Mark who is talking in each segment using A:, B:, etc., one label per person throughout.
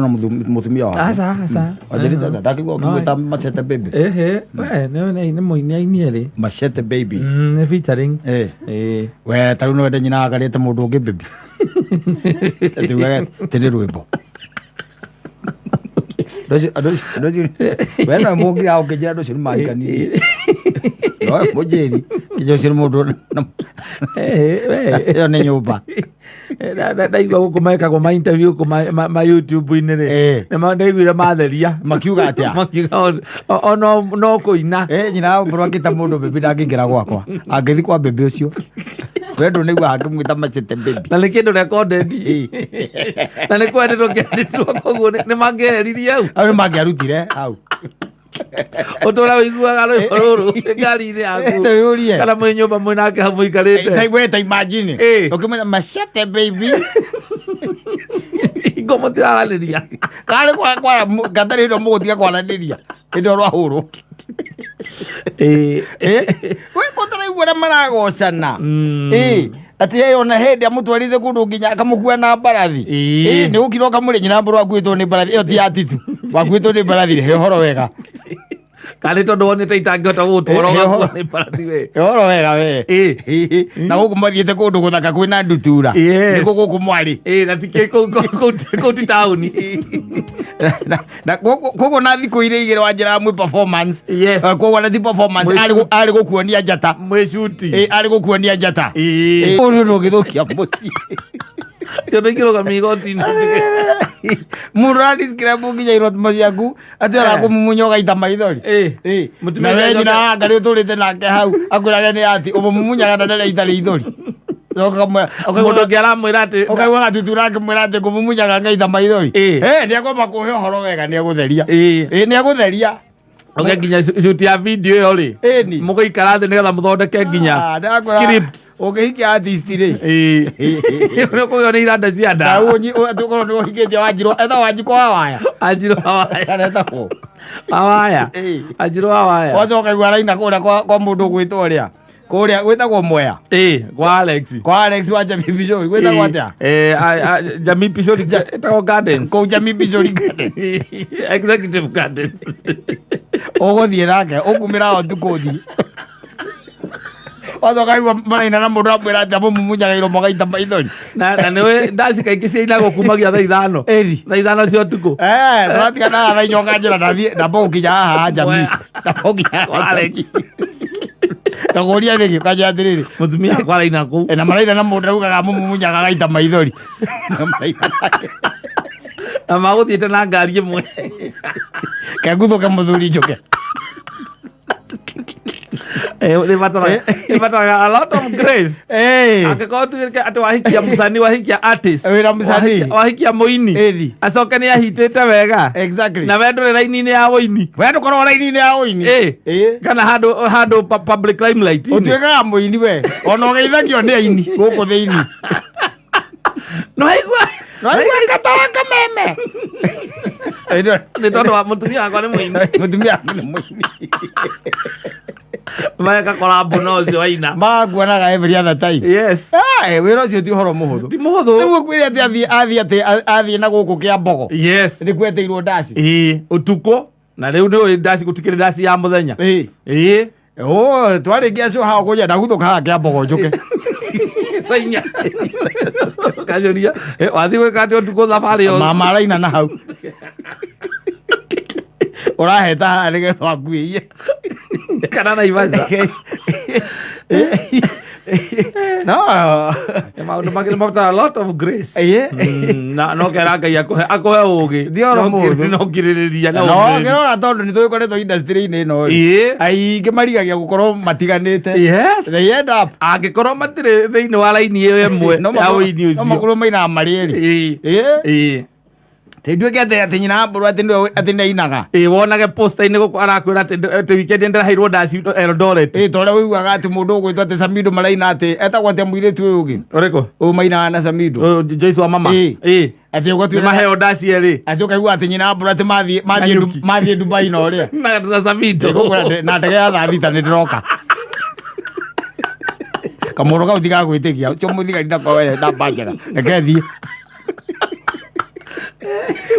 A: na mutumia wake
B: asa
A: ajirite ndakigwa kumwita Machete Baby
B: we nĩ mũini aini
A: Machete Baby
B: nĩ featuring
A: we taru no wende nyina agarite mundu ungi baby tiri rwimbo doji we na mungi au kejira doji ni mahikani no mojeri kijoshiri mundu yo nĩ nyumba
B: ndaigua gũkũ mekagwo ma interview gũkũ ma YouTube-inĩ rĩ nĩ ndaiguire matheria
A: makiuga atia
B: makiuga no kũina
A: nyina mbũrũ angĩta mũndũ baby ndangĩingĩra gwakwa angĩthi kwa baby ũcio wendo nĩigua akĩmwĩta Machete Baby
B: na nĩ kĩndũ recorded na nĩ kwendetwo kĩandĩtwo koguo nĩ mangĩheririe hau
A: nĩ mangĩarutire hau
B: ũtũra ũiguaga rũrũ ngari-inĩ yaku kana mwĩ nyũmba mwĩ nake hau mũikarĩte
A: ta imagine ũkĩmwĩta Machete Baby
B: ingo mũtiraranĩria
A: karĩ kwa gatarĩ hĩndĩ mũgũtiga kwaranĩria hĩndĩ rwahũrwo we kũtaraigua ũrĩa maragocana atĩ ona hĩndĩ amũtwarithie kũndũ nginya akamũkua na mbarathi nĩ gũkira ũkamũrĩ nyina mbũrũ akuĩtwo nĩ mbarathi ĩyo ti ya titu wakuĩtwo nĩ mbarathi he ũhoro wega
B: kana tondũ wonete itangĩhota gũgũtwara ũgakua nĩ mbarathi we
A: ũhoro wega we na gũkũ mathiĩte kũndũ gũthaka kwĩna ndutura nĩkũ gũkũ mwarĩ
B: na tikĩ kũu ti taũni
A: na kũguo na thikũ iria igĩrĩ wanjĩra mwĩ performance kũguo na ti performance arĩ gũkuonia njata arĩ gũkuonia njata ũyũ nĩ ũgĩthũkia mũciĩ
B: tondũ ikĩrũgamia igoti-inĩ
A: mũndũ aradiscribe nginya irotimo ciaku atĩ arakũmumunya ũgaita maithori na we nyina wa Ngarĩ ũtũrĩte nake hau akwĩrage nĩ ati ũmũmumunyaga na ndareita rĩithori
B: mũndũ ũngĩ aramwĩra atĩ
A: ũkaigua gatutura akĩmwĩra atĩ ngũmũmunyaga ngaita maithori nĩagomba kũhe ũhoro wega nĩagũtheria nĩagũtheria
B: oke nginya shoot ya video ĩyo rĩ mũgĩikara thĩ nĩgetha mũthondeke nginya script
A: ũkĩhikia artist rĩ
B: nĩũkũgĩa nĩ iranda cia nda
A: tũkorwo nĩ ũhikĩtie Wanjirũ etha Wanjikũ wa waya
B: etagwo wawaya Wanjirũ wa waya
A: wacoka igua araina kũrĩa kwa mũndũ gwĩtwo ũrĩa kũrĩa gwĩtagwo Mwea
B: kwa Alex
A: wa Jamii Picori gwĩtagwo atĩa
B: Jamii Picori etagwo Gardens
A: kũu Jamii Picori Gardens
B: Executive Gardens
A: ũgũthiĩ nake ũkumĩra o tukũthi wacoka igua maraina na mũndũ amwĩra atĩ amũmumunyaga iromo gaita maithori
B: na nĩwe ndaci kaingĩ ciainagwo kumagia thaa ithano cia ũtukũ
A: tũratiganaga thaa inya ũkanjĩra ndamba gũkinya haha Jamii ndamba gũkinya kagoria rĩngĩ kanjĩra atĩrĩrĩ
B: mũtumia akwa araina kũu
A: na maraina na mũndũ augaga amũmumunyaga gaita maithori
B: na magũthiĩte na ngari ĩmwe
A: kenguthũke mũthuri njũke
B: ĩbataraga a lot of grace angĩkorwo tuĩke atĩ wahikia mũcani wahikia artist
A: wĩra mũcani
B: wahikia mũini acoke nĩ ahitĩte wega na we ndũrĩ raini-inĩ ya ũini
A: we ndũkorwo raini-inĩ ya ũini
B: kana handũ public limelight
A: ũtuĩkaga mũini we ona ũgeithagio nĩ aini gũkũ thĩinĩ
B: noaigua
A: ngatawa kameme
B: nĩ tondũ wa mũtumia wakwa nĩ mũini
A: mũtumia waku nĩ mũini
B: mageka collab na ũcio waina
A: maguanaga every other time wĩra ũcio ti ũhoro mũhũthũ rĩu ũkwĩre atĩ athiĩ na gũkũ kĩa mbogo nĩ kwetĩirwo ndaci
B: ũtukũ na rĩu nĩ ndaci gũtikĩrĩ ndaci ya mũthenya
A: twarĩkia show haha kũnja ndaguthũka haha kĩa mbogo njũke
B: inya kajuria wathi gwĩka atĩ ũtukũ thabarĩ yo
A: mama araina na hau ũraheta haha nĩgetha wakuĩie
B: kana Naivasha
A: no
B: maũndũ mangĩ nĩmabataraga a lot of grace na no kera Ngai akũhe ũũgĩ no ngirĩrĩria no
A: ngĩrora tondũ nĩtũgĩkoretwo industry-inĩ ĩno aingĩ marigagia gũkorwo matiganĩte they end up
B: angĩkorwo matirĩ thĩinĩ wa raini ĩyo ĩmwe ya ũini ũcio
A: no makorwo mainaga marĩ erĩ Tĩnduĩke atĩ nyina mbũrũ atĩ nĩainaga
B: wonage posta-inĩ gũkũ arakwĩra atĩ weekend ndĩraheirwo ndaci Eldoret
A: tondũ ũiguaga atĩ mũndũ ũgwĩtwo atĩ Samido maraina atĩ etagwo atĩ mũirĩtu ũyũ ũngĩ
B: ũrĩkũ
A: mainaga na Samido
B: Joyce wa mama
A: atĩ ũgatuĩka
B: maheo ndaci erĩ
A: atĩ ũkaigua atĩ nyina mbũrũ atĩ mathiĩ Dubai na ũrĩa
B: na Samido
A: na ndege ya thaa thita nĩndĩroka kamũndũ kau tigagwĩtĩkia ũcio mũthigari ndakwa we namba njega reke thiĩ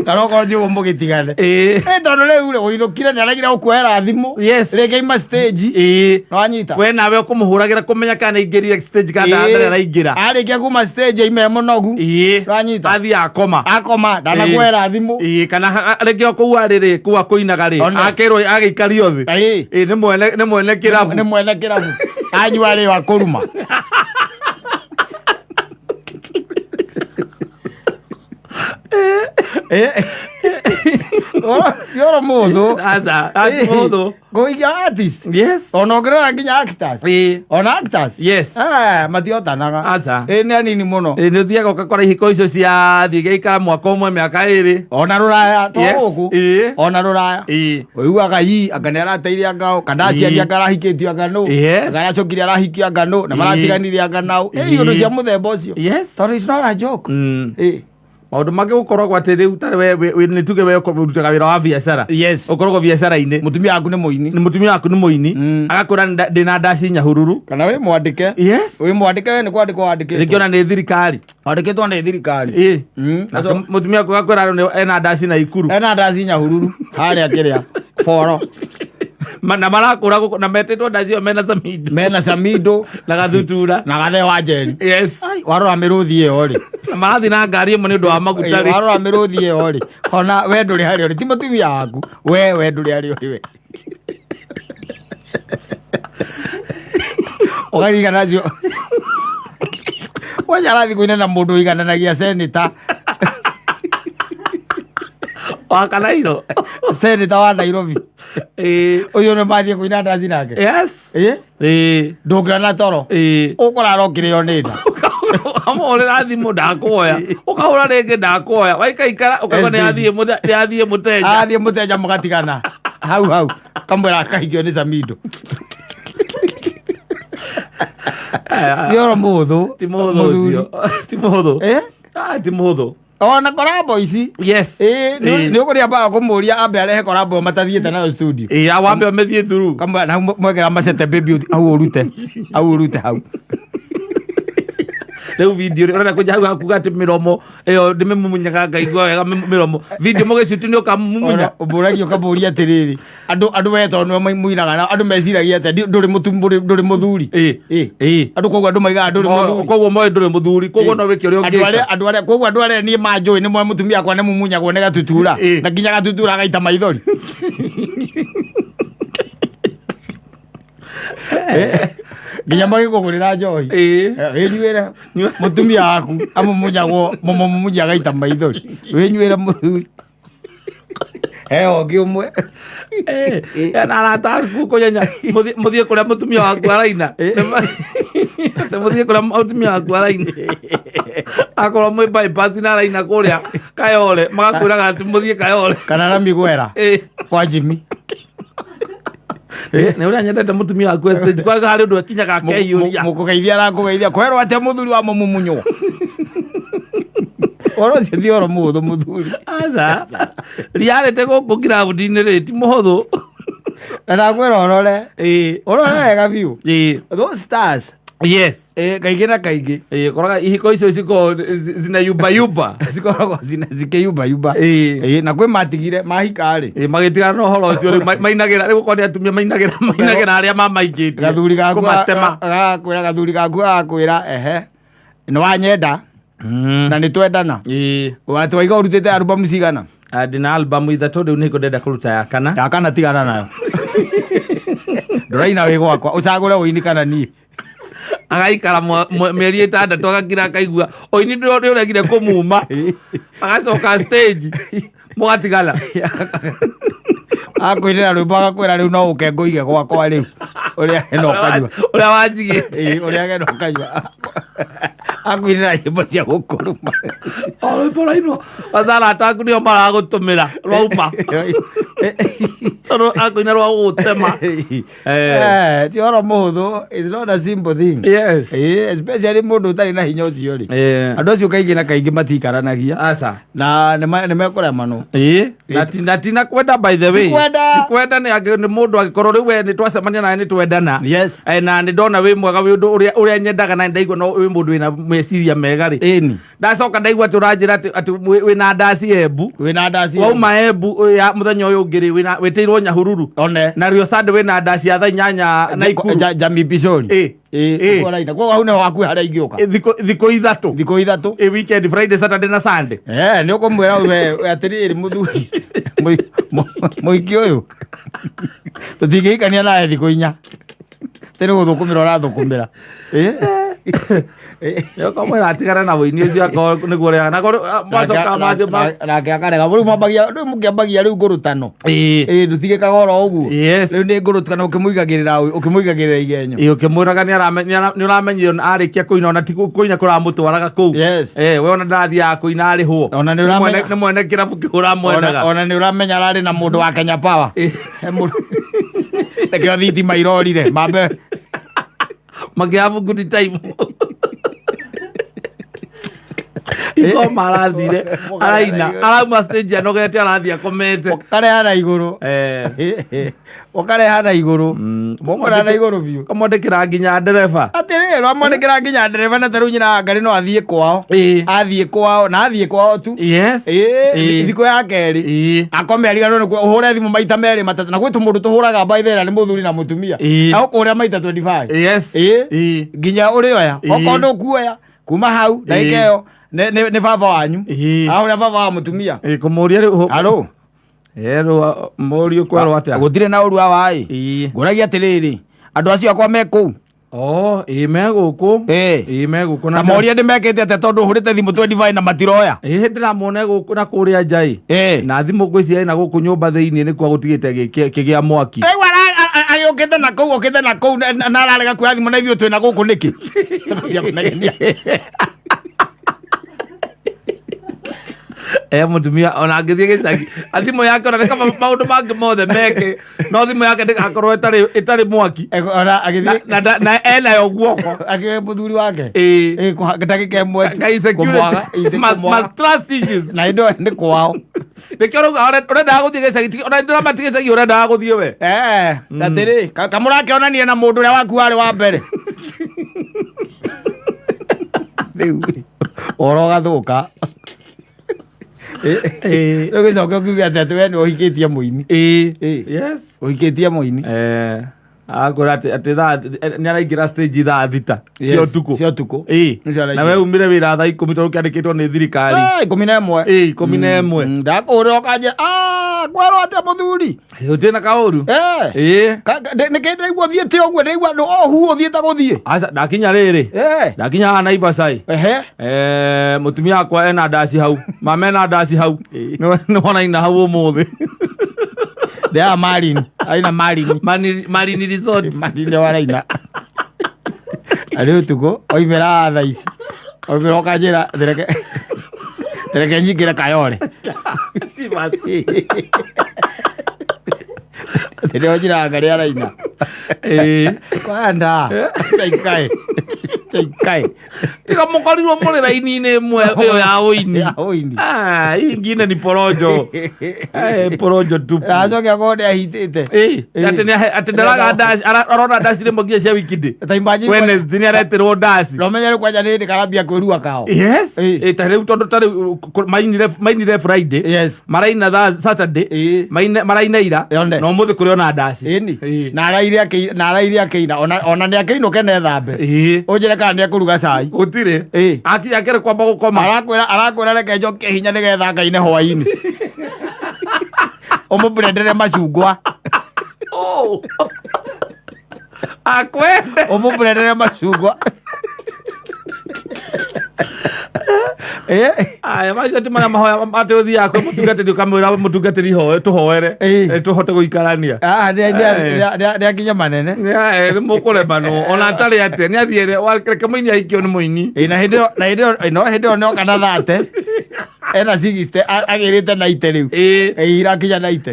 A: Kana ko njugo mugitigane tondu riu uinukire ni aragira gukwera thimu reke ima stage no anyita
B: we nawe ukumuhuragira kumenya kana ingirire stage kana ndare araingira
A: arikia kuma stage ime munogu no anyita
B: athi akoma
A: ndanakwera thimu
B: kana reke kuwa riri kuwa kuinaga ri akirwo agikario thi ni mwene kirabu
A: anyua ri wa kuruma Yoro mudo
B: asa mudo
A: goiga artist onogera nginya actors ona actors matiotanaga
B: asa
A: ni anini muno
B: ni thiaga ukakora ihiko icio cia thigeika mwaka umwe miaka iri
A: ona ruraya toku ona ruraya uiguaga angane arateire ngao kana aciari angarahikitio ngano kana acokire arahikia ngano na maratiganire ngano undu cia muthemba ucio so it's not a joke
B: maundu mangĩ gũkoragwo atĩ rĩu tarĩ we nĩ tuge we ũrutaga wĩra wa biacara ũkoragwo biacara-inĩ
A: mũtumia waku nĩ mũini
B: agakwĩra ndĩna ndaci nyahururu
A: kana wĩ mwandĩke wĩ mwandĩke we nĩ kwandĩkwo wandĩkĩtwo
B: rĩngĩ ona nĩ thirikari
A: wandĩkĩtwo nĩ thirikari
B: mũtumia waku agakwĩra ena ndaci na ikuru
A: ena ndaci nyahururu harĩa kĩrĩa boro
B: na marakũra na metĩtwo ndaci ĩyo mena samido na gathutura
A: na gathe wa njeri warora mĩrũthi ĩyo rĩ
B: marathiĩ na ngari ĩmwe nĩ ũndũ wa maguta rĩ
A: warora mĩrũthi ĩyo rĩ ona we ndũrĩ harĩa ũrĩ ti mũtumia waku we ndũrĩ harĩa ũrĩ we ũkaririkana cio wanja arathi kũinana mũndũ ũigananagia seneta
B: wa Kanairo
A: seneta wa Nairobi uyu nĩ mathiĩ kũina ndaci nake ndũngĩona toro ũkũrara ũkĩrĩo nĩ nda
B: amorera thimũ ndakuoya ũkahũra rĩngĩ ndakuoya waikaikara ũkauga nĩyathiĩ
A: mũteja mũgatigana hau kamwĩra akahikio nĩ Samido yoro mũhũthũ
B: ti mũhũthũ
A: ona korabo ici nĩ ũkũria mbaga kũmũria ambe arehe korabo matathiĩte nayo studio
B: wambe amethiĩ through
A: mwekera macete baby au ũrute hau
B: rĩu video ũrenda kũnja hau hakuga atĩ mĩromo ĩyo ndĩmĩmumunyaga ngaigua wega mĩromo video mũgĩcuti nĩ ũkamumunya
A: ũmbũragio ũkambũria atĩrĩrĩ andũ wetwo nĩo muinaga na andũ meciragia atĩ ndũrĩ mũthuri andũ koguo andũ maigaga ndũrĩ mũthuri
B: koguo moĩ ndũrĩ mũthuri koguo no wĩke ũrĩa ũngĩka
A: koguo andũ arĩa niĩ manjũĩ nĩ moĩ mũtumia akwa nĩ mumunyagwo nĩ gatutura na nginya gatutura agaita maithori nginya magĩkũgũrĩra njohi wĩnyuĩre mũtumia waku amumunyagwo mũmumunya agaita maithori wĩnyuĩre mũthuri ũngĩ ũmwe
B: na arata aku kũnyenya mũthiĩ kũrĩa mũtumia waku araina mũthiĩ kũrĩa mũtumia waku araina akorwo mwĩ bypass na araina kũrĩa Kayole magakwĩraga atĩ mũthiĩ Kayole
A: kana na Migwera kwa Jimmy
B: nĩ ũrĩa nyendete mũtumia waku stage kwa harĩ ũndũ akinyaga akeyũria
A: mũkũgeithia arakũgeithia kwerwo atĩa mũthuri wa mũmumunywo oro ũcio ti oro mũhũthũ mũthuri
B: aca riarĩte gũkũ ground-inĩ rĩ ti mũhũthũ
A: na ndakwĩra ũrore wega biũ those stars kaingĩ na kaingĩ
B: koraga ihiko icio zinayumbayumba
A: cikoragwo zikĩyumbayumba na kwĩ matigire mahikarĩ
B: magĩtigana na ũhoro ũcio rĩu mainagĩra rĩu gũkorwo nĩ atumia mainagĩra arĩa mamaingĩtie
A: gathuri gaku agakwĩra gathuri gaku agakwĩra nĩ wanyenda na nĩ twendana watwaiga ũrutĩte albamu cigana
B: ndĩna albamu ithatũ rĩu nĩko ndenda kũruta ya kana
A: tigana nayo ndũraina wĩ gwakwa ũcagũre ũini kana niĩ
B: agaikara mĩeri ĩtandatũ agakira akaigua ũini ndĩũregire kũmuma agacoka stage mũgatigana
A: akwĩrĩra rwĩmbo agakwĩra rĩu no ũke ngũige gwakwa rĩu ũrĩa hena ũkanyua
B: ũrĩa wanjigĩte
A: ũrĩa hena ũkanyua akwĩrĩra nyĩmbo cia gũkũrũma
B: rwĩmbo rwainwo arata aku nĩo maragũtũmĩra rwauma akwĩna rwa gũgũtema
A: ti ũhoro mũhũthũ it's not a simple thing especially mũndũ ũtarĩ na hinya ũcio rĩ andũ acio kaingĩ na kaingĩ matikaranagia na nĩ mekũremanwo
B: na tina kwenda by the way kwenda nĩ mũndũ agĩkorwo rĩu we nĩ twacemania nawe nĩ twendana na nĩ ndona wĩ mwega wĩ ũndũ ũrĩa nyendaga na ndaigua no wĩ mũndũ wĩna meciria mega ri
A: ĩni
B: ndacoka ndaigua tũranjĩra atĩ wĩna ndaci Embu
A: wĩna ndaci
B: wauma Embu ya mũthenya ũyũ ũngĩ rĩ wĩtĩirwo Nyahururu
A: one
B: na Rio Sande wĩna ndaci ya thaa 8 Naikuru
A: Jamii Pishori koraina kwa hau neho hakuhĩ harĩa ingĩũka
B: thikũ ithatũ weekend Friday Saturday na Sunday
A: nĩ ũkũmwĩra we atĩrĩrĩ mũthuri mũhiki ũyũ tũtingĩikania nawe thikũ 4 tene gũthũkũmĩra ũrathũkũmĩra
B: yokamwĩra atigane na wĩini ũcio akorwo nĩguo rĩa
A: nake akarega rĩu mũkĩambagia rĩu ngũrũtano ndũtigĩkaga oro ũguo rĩu nĩ ngũrũtano ũkĩmũigagĩrĩra igenyo
B: ũkĩmwĩraga nĩ ũramenyire arĩkia kũina ona ti kũina kũramũtwaraga kũu we ona ndathiaga kũina arĩhwo nĩ mwene kĩrabu kĩhũra mwenaga
A: ona nĩ ũramenya ararĩ na mũndũ wa Kenya Power rekeo thitima irorire mambe
B: magiabu good time iko marathire araina arauma stage anogete arathia komete
A: okareha na iguru okareha na iguru mongora na iguru biu
B: kamwandikira nginya ndereba
A: atirero amwandikira nginya ndereba na taru nyina ngari no athie kwao na athie kwao tu thiko ya keri akome arigano nikuo uhure thimu maita meri matatu na gwitu mundu tuhuraga baithera ni muthuri na mutumia na ukuria maita 25 nginya uri oya okondo kuoya kuma hau ndaikeo ne baba wanyu aho baba wa mutumia
B: kumuria
A: alo
B: morio kwaro atia
A: gutire na urua wai nguragia atiriri andu acio akwa meku
B: megũkũ megũkũ
A: na moria ndimekete ate tondu hurite thimu 25 na matiroya
B: ndiramona gũkũ na kũrĩa njai na thimu ngwĩciria na gũkũ nyũmba thĩinĩ nĩ kwa gũtigĩte kĩgĩa mwaki
A: ayũkĩte na kũu na ararega kuoya thimu na ithuĩ twĩna gũkũ nĩkĩ
B: mutumia ona ngĩthiĩ gĩcagi thimũ yake ona kama maũndũ mangĩ mothe meke no thimũ yake ndĩgakorwo ĩtarĩ mwaki na enayo guoko
A: akĩwe mũthuri wake ndagĩka ĩmwe na indo nĩ kwao
B: nĩkĩo rauga ũrendaga gũthiĩ gĩcagi ona ndĩramati gĩcagi ũrendaga gũthiĩ we
A: atĩrĩ kamũrakĩonanie na mũndũ ũrĩa waku warĩ wa mbere rĩu oro gathũka rĩu gĩcoke ũkiuge atĩ we nĩ ũhikĩtie mũini ũhikĩtie mũini
B: akora atĩ nĩ araingĩra stage thaa 6 cia ũtukũ na we umire wĩra thaa 10 tondũ kĩandĩkĩtwo nĩ thirikari 11
A: ndakũrĩra ũkanjĩra kwerwo atĩa mũthuri
B: ũtirĩ na kaũru
A: nĩkĩ ndaigua thiĩte ũguo ndaigua ohu ũthiĩte gũthiĩ
B: aca ndakinya rĩrĩ ndakinya haha Naivasha mũtumia wakwa ena ndaci hau mama ena ndaci hau nĩ wanaina hau ũmũthĩ
A: ndea Marini Resort Marini waraina arĩ ũtukũ oimĩra thaa ici oimĩra ũkanjĩra tereke nyingĩre Kayole tene ojira ngari araina kwanda chaikae
B: tiga mukorirwo muri raini-inĩ ĩmwe ĩyo ya ũini ingine ni porojo porojo tu
A: acoke akorwo ahitĩte
B: atĩ ndaraga ndaci arona ndaci rĩmwe nginya cia wikindi Wednesday nĩ areterwo ndaci
A: nomenya rĩ kwanja nĩ karambia kwĩrua kao
B: ta rĩu tondũ tarĩ mainire Friday maraina thaa Saturday maraina ira no mũthĩ kũrĩ ona ndaci
A: na araire akĩina ona nĩ akĩinũke na ethambe ũnjĩre kana nĩ ekũruga cai
B: gũtirĩ akinya kere kwamba gũkoma
A: arakwĩra reke njoke hinya nĩgetha ngaine hwainĩ ũmũbrendere macungwa ũmũbrendere macungwa
B: aya macio ti mana mahoya atĩ ũthiaga kwĩ mũtungatĩri ũkamwĩra mũtungatĩri tũhoere tũhote gũikarania
A: nĩ akinya manene
B: nĩ mũkũremanwo ona atarĩ atĩ nĩ athiĩre reke mũini aikio nĩ mũini
A: na hĩndĩ ĩyo nĩoka na thate ena 60 agĩrĩte naite rĩu irakinya naite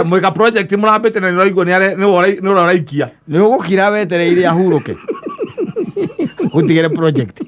B: mwĩka project mũrambĩte na nĩũraigua nĩ ũraraikia
A: nĩ ũgũkira wetereire ahurũke gũtigĩre project